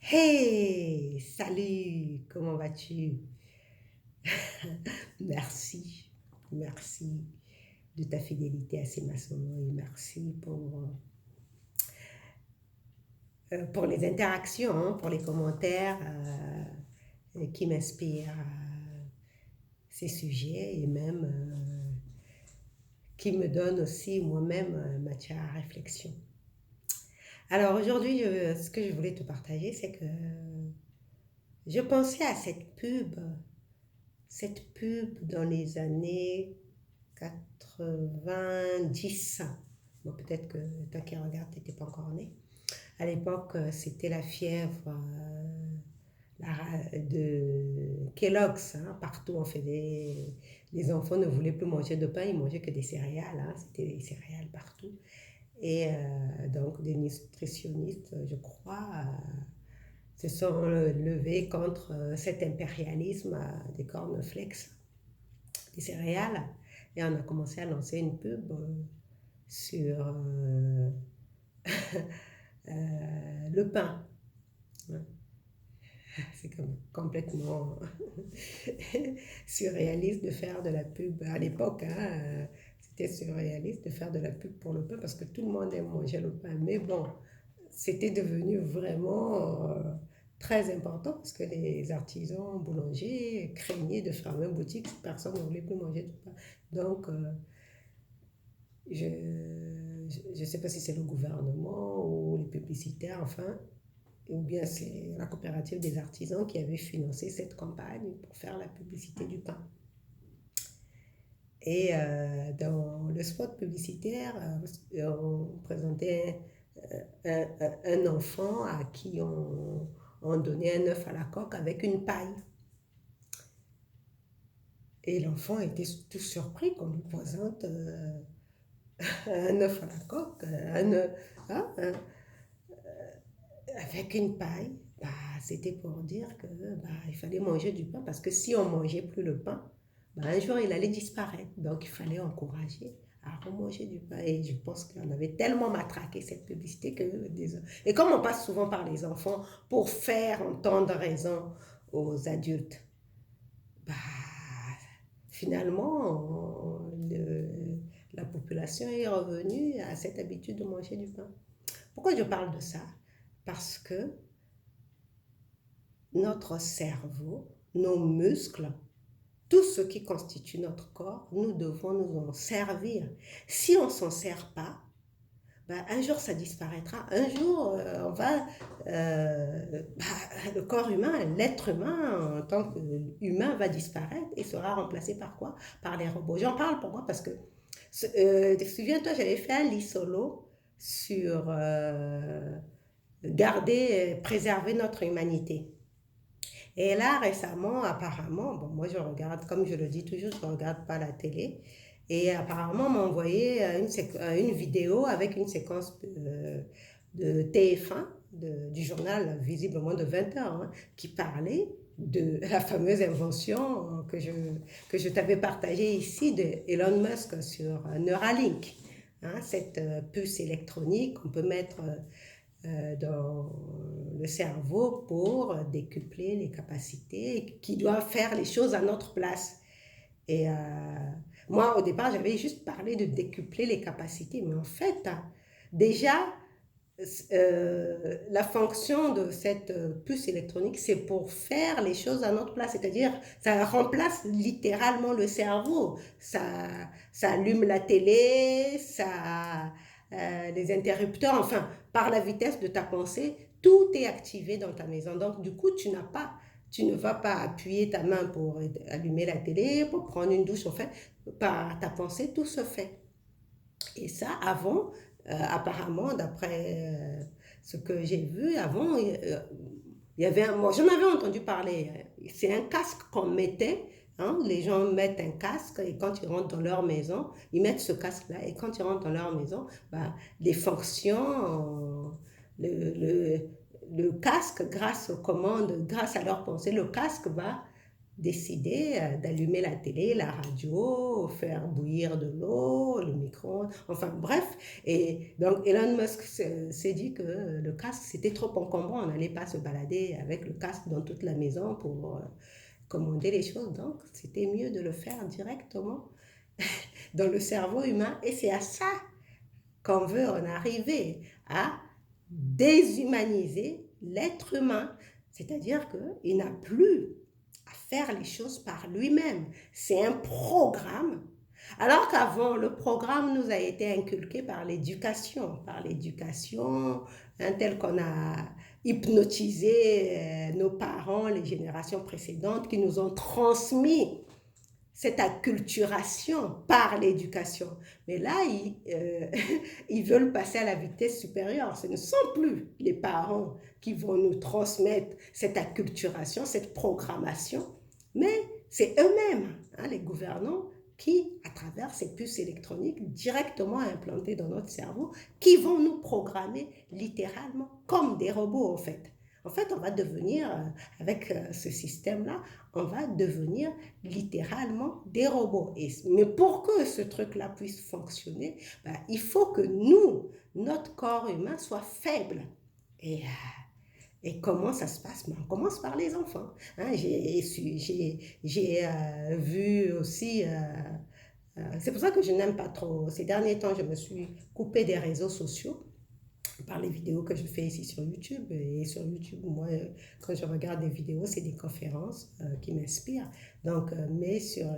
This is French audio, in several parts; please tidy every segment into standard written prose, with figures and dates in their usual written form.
Hey, salut, comment vas-tu? Merci, merci de ta fidélité à ces maçons et merci pour les interactions, hein, pour les commentaires qui m'inspirent ces sujets et même qui me donnent aussi moi-même matière à réflexion. Alors aujourd'hui, ce que je voulais te partager, c'est que je pensais à cette pub dans les années 90. Bon, peut-être que toi qui regardes, tu n'étais pas encore né. À l'époque, c'était la fièvre de Kellogg's, hein. Partout, on faisait. Les enfants ne voulaient plus manger de pain, ils mangeaient que des céréales, hein. C'était des céréales partout. Et donc, des nutritionnistes, je crois, se sont levés contre cet impérialisme des cornflakes, des céréales. Et on a commencé à lancer une pub sur le pain. C'est complètement surréaliste de faire de la pub à l'époque. Hein, c'était surréaliste de faire de la pub pour le pain parce que tout le monde aime manger le pain. Mais bon, c'était devenu vraiment très important parce que les artisans boulangers craignaient de fermer une boutique si personne ne voulait plus manger du pain. Donc, je ne sais pas si c'est le gouvernement ou les publicitaires, enfin, ou bien c'est la coopérative des artisans qui avait financé cette campagne pour faire la publicité du pain. Et dans le spot publicitaire, on présentait un enfant à qui on donnait un œuf à la coque avec une paille. Et l'enfant était tout surpris qu'on lui présente un œuf à la coque, avec une paille. Bah, c'était pour dire que il fallait manger du pain parce que si on mangeait plus le pain, un jour il allait disparaître. Donc il fallait encourager à remanger du pain. Et je pense qu'on avait tellement matraqué cette publicité que et comme on passe souvent par les enfants pour faire entendre raison aux adultes, bah, finalement la population est revenue à cette habitude de manger du pain. Pourquoi je parle de ça? Parce que notre cerveau, nos muscles, tout ce qui constitue notre corps, nous devons nous en servir. Si on ne s'en sert pas, un jour ça disparaîtra. Un jour, le corps humain, l'être humain en tant qu'humain va disparaître et sera remplacé par quoi? Par les robots. J'en parle pourquoi? Parce que, souviens-toi, j'avais fait un lit solo sur garder, préserver notre humanité. Et là, récemment, apparemment, bon, moi je regarde, comme je le dis toujours, je ne regarde pas la télé. Et apparemment, on m'a envoyé une vidéo avec une séquence de TF1, du journal visiblement de 20 heures, hein, qui parlait de la fameuse invention que je t'avais partagée ici de Elon Musk sur Neuralink. Hein, cette puce électronique qu'on peut mettre dans le cerveau pour décupler les capacités, qui doit faire les choses à notre place. Et moi, au départ, j'avais juste parlé de décupler les capacités, mais en fait, déjà, la fonction de cette puce électronique, c'est pour faire les choses à notre place, c'est-à-dire ça remplace littéralement le cerveau, ça allume la télé, les interrupteurs, enfin, par la vitesse de ta pensée, tout est activé dans ta maison. Donc, du coup, tu ne vas pas appuyer ta main pour allumer la télé, pour prendre une douche, en fait, par ta pensée, tout se fait. Et ça, avant, apparemment, d'après ce que j'ai vu, avant, il y avait moi, j'en avais entendu parler. C'est un casque qu'on mettait. Hein, les gens mettent un casque et quand ils rentrent dans leur maison, ils mettent ce casque-là. Et quand ils rentrent dans leur maison, les fonctions, le casque, grâce aux commandes, grâce à leur pensée, le casque va décidé d'allumer la télé, la radio, faire bouillir de l'eau, le micro, enfin bref. Et donc Elon Musk s'est dit que le casque, c'était trop encombrant, on n'allait pas se balader avec le casque dans toute la maison pour commander les choses. Donc c'était mieux de le faire directement dans le cerveau humain. Et c'est à ça qu'on veut en arriver, à déshumaniser l'être humain. C'est-à-dire qu'il n'a plus à faire les choses par lui-même. C'est un programme. Alors qu'avant, le programme nous a été inculqué par l'éducation, tel qu'on a hypnotisé nos parents, les générations précédentes, qui nous ont transmis cette acculturation par l'éducation. Mais là, ils veulent passer à la vitesse supérieure. Ce ne sont plus les parents qui vont nous transmettre cette acculturation, cette programmation, mais c'est eux-mêmes, hein, les gouvernants, qui, à travers ces puces électroniques directement implantées dans notre cerveau, qui vont nous programmer littéralement comme des robots, en fait. En fait, on va devenir, avec ce système-là, on va devenir littéralement des robots. Mais pour que ce truc-là puisse fonctionner, il faut que nous, notre corps humain, soit faible. Et comment ça se passe? On commence par les enfants. Hein, j'ai vu aussi... c'est pour ça que je n'aime pas trop. Ces derniers temps, je me suis coupée des réseaux sociaux par les vidéos que je fais ici sur YouTube. Et sur YouTube, moi, quand je regarde des vidéos, c'est des conférences qui m'inspirent. Donc, mais sur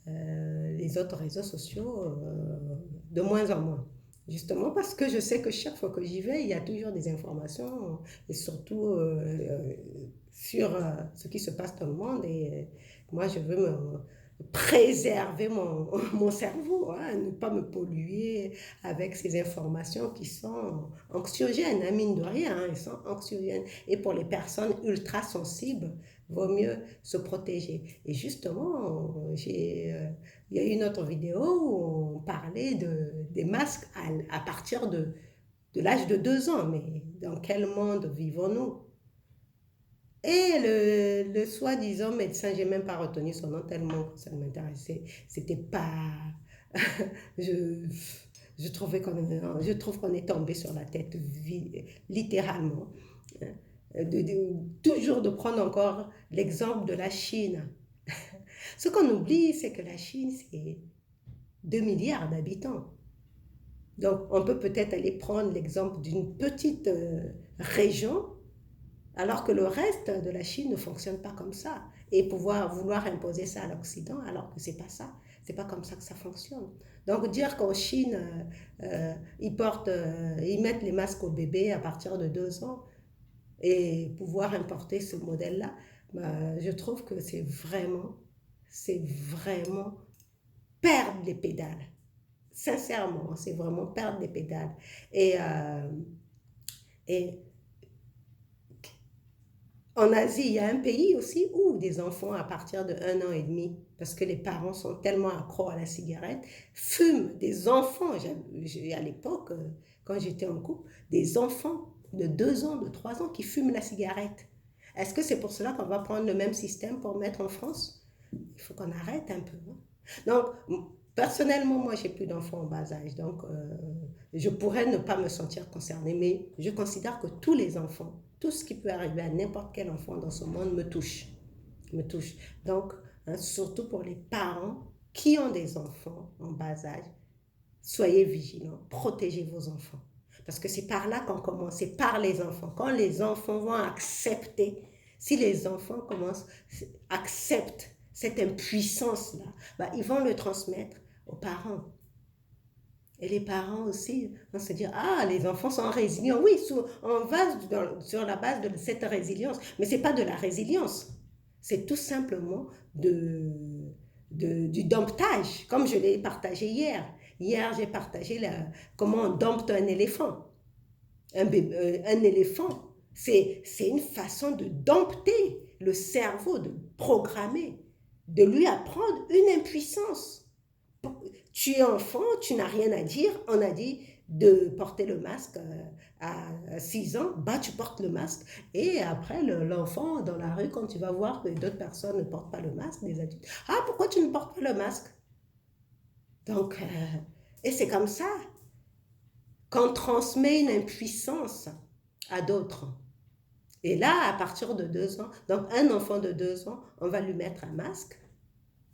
les autres réseaux sociaux, de moins en moins. Justement parce que je sais que chaque fois que j'y vais, il y a toujours des informations, et surtout sur ce qui se passe dans le monde. Et moi, je veux me préserver mon cerveau, hein, ne pas me polluer avec ces informations qui sont anxiogènes, hein, mine de rien, hein, elles sont anxiogènes. Et pour les personnes ultra sensibles, vaut mieux se protéger. Et justement, il y a une autre vidéo où on parlait des masques à partir de l'âge de 2 ans. Mais dans quel monde vivons-nous? Et le soi-disant médecin, j'ai même pas retenu son nom tellement que ça ne m'intéressait. C'était pas... je, je trouve qu'on est tombé sur la tête, littéralement. Toujours de prendre encore l'exemple de la Chine. Ce qu'on oublie, c'est que la Chine, c'est 2 milliards d'habitants. Donc, on peut peut-être aller prendre l'exemple d'une petite région, alors que le reste de la Chine ne fonctionne pas comme ça. Et vouloir imposer ça à l'Occident, alors que c'est pas ça. C'est pas comme ça que ça fonctionne. Donc, dire qu'en Chine, ils mettent les masques aux bébés à partir de 2 ans et pouvoir importer ce modèle-là, je trouve que c'est vraiment perdre les pédales. Sincèrement, c'est vraiment perdre les pédales. Et en Asie, il y a un pays aussi où des enfants à partir de 1 an et demi, parce que les parents sont tellement accros à la cigarette, fument. Des enfants, à l'époque, quand j'étais en couple, des enfants de 2 ans, de 3 ans qui fument la cigarette. Est-ce que c'est pour cela qu'on va prendre le même système pour mettre en France? Il faut qu'on arrête un peu. Hein? Donc, personnellement, moi, j'ai plus d'enfants en bas âge, donc je pourrais ne pas me sentir concernée, mais je considère que tous les enfants, tout ce qui peut arriver à n'importe quel enfant dans ce monde me touche. Donc, hein, surtout pour les parents qui ont des enfants en bas âge, soyez vigilants, protégez vos enfants. Parce que c'est par là qu'on commence, c'est par les enfants. Quand les enfants vont accepter, si les enfants acceptent cette impuissance-là, ils vont le transmettre aux parents. Et les parents aussi vont se dire, ah, les enfants sont résilients. Oui, on va sur la base de cette résilience, mais ce n'est pas de la résilience. C'est tout simplement du domptage, comme je l'ai partagé hier. Hier, j'ai partagé comment on dompte un éléphant. Un éléphant, c'est une façon de dompter le cerveau, de programmer, de lui apprendre une impuissance. Tu es enfant, tu n'as rien à dire. On a dit, de porter le masque à 6 ans, bah tu portes le masque. Et après, l'enfant dans la rue, quand tu vas voir que d'autres personnes ne portent pas le masque, des adultes, ah, pourquoi tu ne portes pas le masque? Donc, et c'est comme ça qu'on transmet une impuissance à d'autres. Et là, à partir de 2 ans, donc un enfant de 2 ans, on va lui mettre un masque.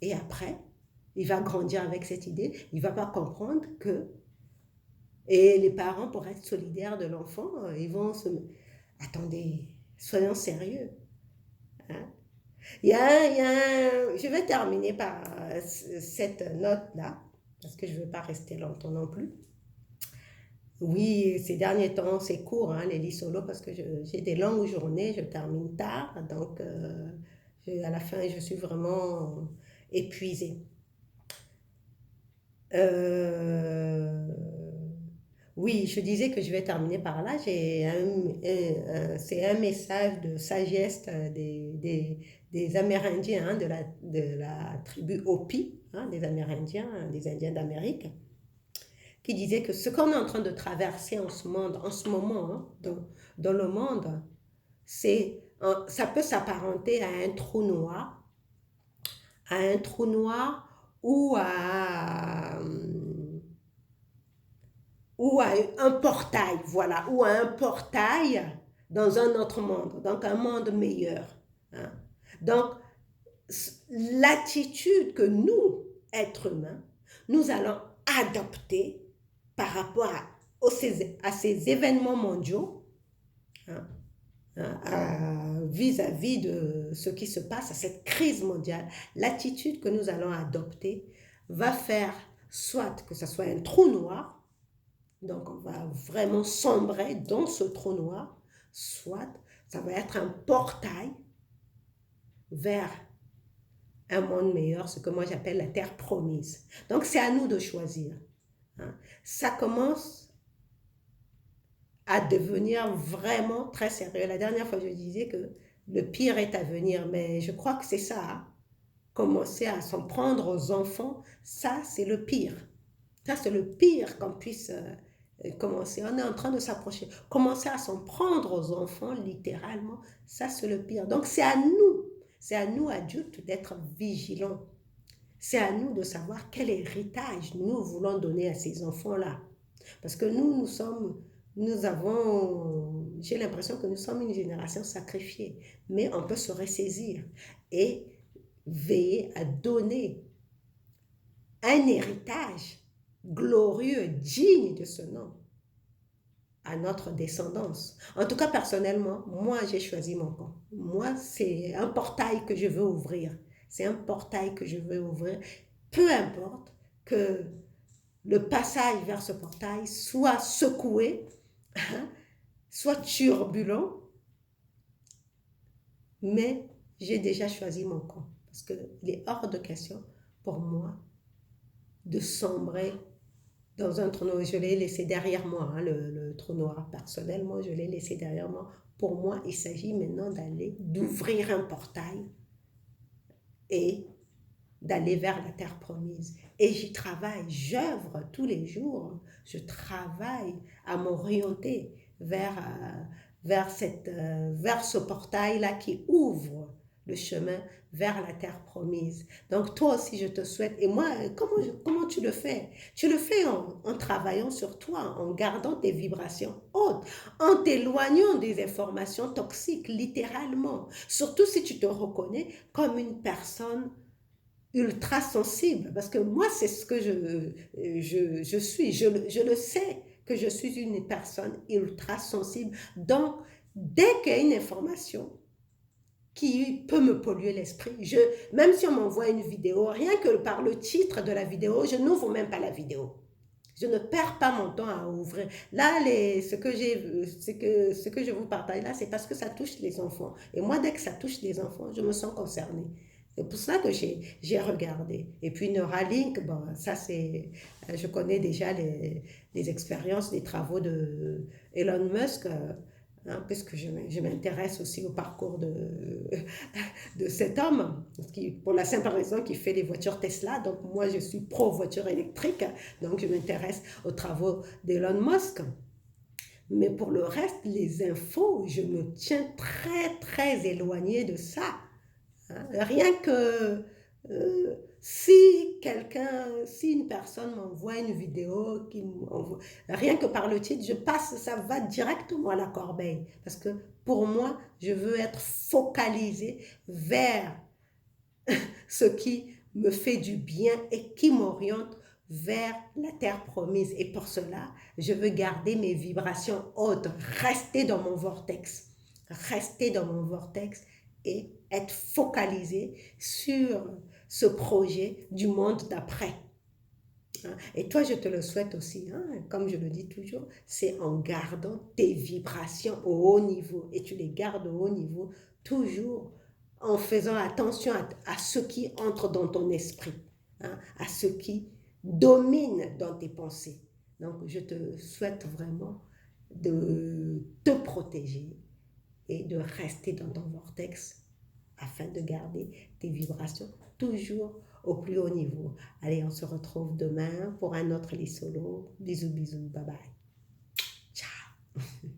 Et après, il va grandir avec cette idée. Il ne va pas comprendre que... Et les parents, pour être solidaires de l'enfant, ils vont se... Attendez, soyons sérieux. Hein? Je vais terminer par cette note-là, parce que je ne veux pas rester longtemps non plus. Oui, ces derniers temps, c'est court, hein, les lits solo, parce que j'ai des longues journées, je termine tard, donc à la fin, je suis vraiment épuisée. Oui, je disais que je vais terminer par là. C'est un message de sagesse des Amérindiens, hein, de la tribu Hopi, hein, des Amérindiens, des Indiens d'Amérique, qui disait que ce qu'on est en train de traverser en ce moment, hein, dans le monde, ça peut s'apparenter à un trou noir, ou à un portail, voilà, ou à un portail dans un autre monde, donc un monde meilleur. Hein. Donc, l'attitude que nous, êtres humains, nous allons adopter par rapport à ces événements mondiaux, hein, vis-à-vis de ce qui se passe, à cette crise mondiale, l'attitude que nous allons adopter va faire soit que ce soit un trou noir, donc on va vraiment sombrer dans ce trou noir, soit ça va être un portail vers un monde meilleur, ce que moi j'appelle la terre promise. Donc c'est à nous de choisir. Hein. Ça commence à devenir vraiment très sérieux. La dernière fois, je disais que le pire est à venir, mais je crois que c'est ça. Hein. Commencer à s'en prendre aux enfants, ça, c'est le pire. Ça, c'est le pire qu'on puisse commencer. On est en train de s'approcher. Commencer à s'en prendre aux enfants, littéralement, ça, c'est le pire. Donc, c'est à nous adultes, d'être vigilants. C'est à nous de savoir quel héritage nous voulons donner à ces enfants-là. Parce que j'ai l'impression que nous sommes une génération sacrifiée, mais on peut se ressaisir et veiller à donner un héritage glorieux, digne de ce nom à notre descendance. En tout cas, personnellement, moi, j'ai choisi mon camp. Moi, c'est un portail que je veux ouvrir. C'est un portail que je veux ouvrir. Peu importe que le passage vers ce portail soit secoué, soit turbulent, mais j'ai déjà choisi mon camp. Parce qu'il est hors de question pour moi de sombrer dans un trou noir. Je l'ai laissé derrière moi, hein, le trou noir. Personnellement, je l'ai laissé derrière moi. Pour moi, il s'agit maintenant d'ouvrir un portail et d'aller vers la terre promise. Et j'y travaille, j'œuvre tous les jours. Je travaille à m'orienter vers ce portail-là qui ouvre le chemin vers la terre promise. Donc toi aussi, je te souhaite, et moi, comment tu le fais? Tu le fais en travaillant sur toi, en gardant tes vibrations hautes, en t'éloignant des informations toxiques, littéralement. Surtout si tu te reconnais comme une personne ultra sensible, parce que moi, c'est ce que je suis. Je le sais que je suis une personne ultra sensible. Donc, dès qu'il y a une information qui peut me polluer l'esprit, même si on m'envoie une vidéo, rien que par le titre de la vidéo, je n'ouvre même pas la vidéo. Je ne perds pas mon temps à ouvrir. Là, ce que je vous partage là, c'est parce que ça touche les enfants. Et moi, dès que ça touche les enfants, je me sens concernée. C'est pour ça que j'ai regardé. Et puis Neuralink, bon, ça c'est... Je connais déjà les expériences, les travaux de Elon Musk. hein, puisque je m'intéresse aussi au parcours de cet homme, pour la simple raison qu'il fait des voitures Tesla. Donc moi, je suis pro-voiture électrique, donc je m'intéresse aux travaux d'Elon Musk. Mais pour le reste, les infos, je me tiens très, très éloignée de ça. Hein. Rien que si une personne m'envoie une vidéo, rien que par le titre, je passe, ça va directement à la corbeille. Parce que pour moi, je veux être focalisée vers ce qui me fait du bien et qui m'oriente vers la terre promise. Et pour cela, je veux garder mes vibrations hautes, rester dans mon vortex, rester dans mon vortex et être focalisé sur ce projet du monde d'après. Et toi, je te le souhaite aussi, hein, comme je le dis toujours, c'est en gardant tes vibrations au haut niveau. Et tu les gardes au haut niveau toujours en faisant attention à ce qui entre dans ton esprit, hein, à ce qui domine dans tes pensées. Donc, je te souhaite vraiment de te protéger et de rester dans ton vortex afin de garder tes vibrations toujours au plus haut niveau. Allez, on se retrouve demain pour un autre lit solo. Bisous, bisous, bye bye. Ciao.